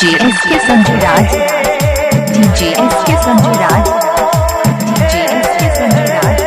DJ SK Sanju Raj, DJ SK Sanju Raj, DJ SK Sanju राज।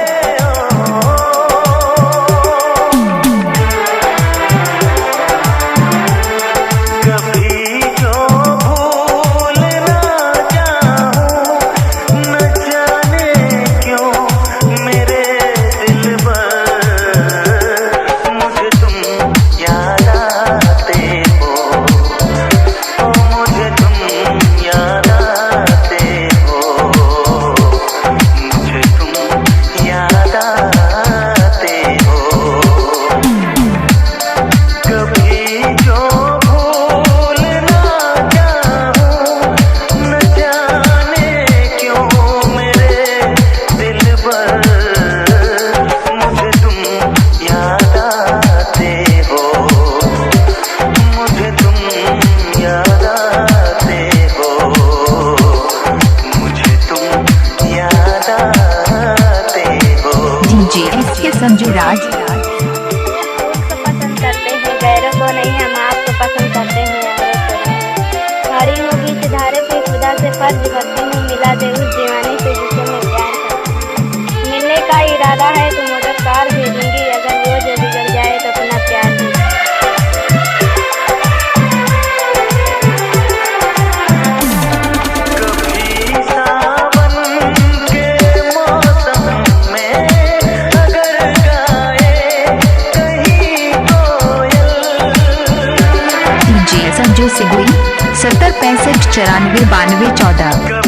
संजू राज आपको पसंद करते हैं, गैरों को नहीं, हम आपको पसंद करते हैं। खड़ी होगी सिधारे पे खुदा से फर्ज करती हूँ, मिला दे उस दीवानी से जिसे मैं प्यार करती हूँ। मिलने का इरादा है तो मोटर कार भेजूंगी, अगर वो जो बिगड़ जाए तो अपना प्यार दूंगी। संजू सिगुई 70 65 94 92 14।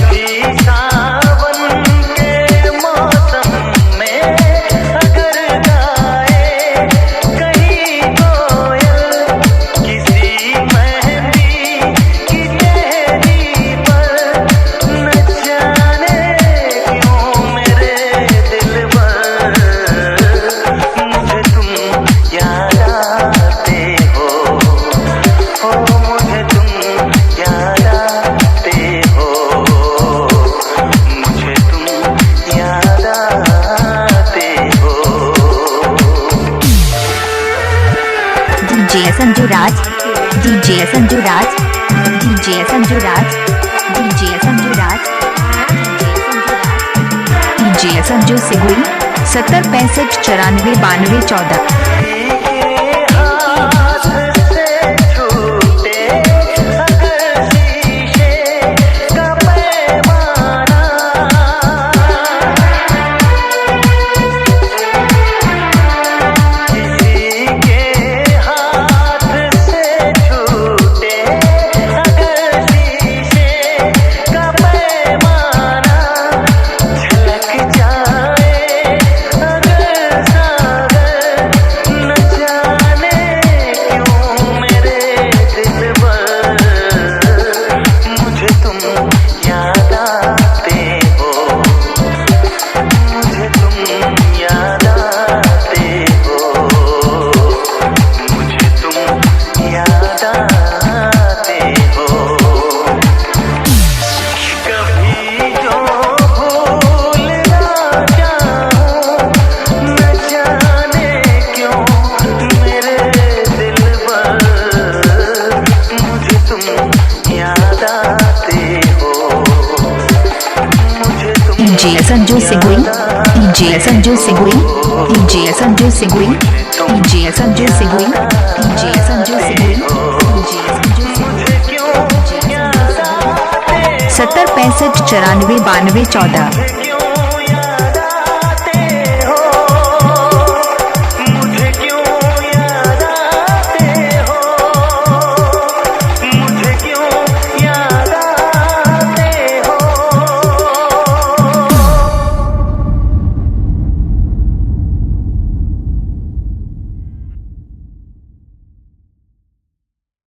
DJ Sanju Raj, DJ Sanju Raj, DJ Sanju Raj, DJ Sanju Raj, DJ Sanju सिगुई 70 65 94 92 14। डीजे संजू सिगुई, डीजे संजू सिगुई, डीजे संजू सिगुई, डीजे संजू सिगुई, डीजे संजू सिगुई, डीजे संजू सिगुई 70 65 94 92 14।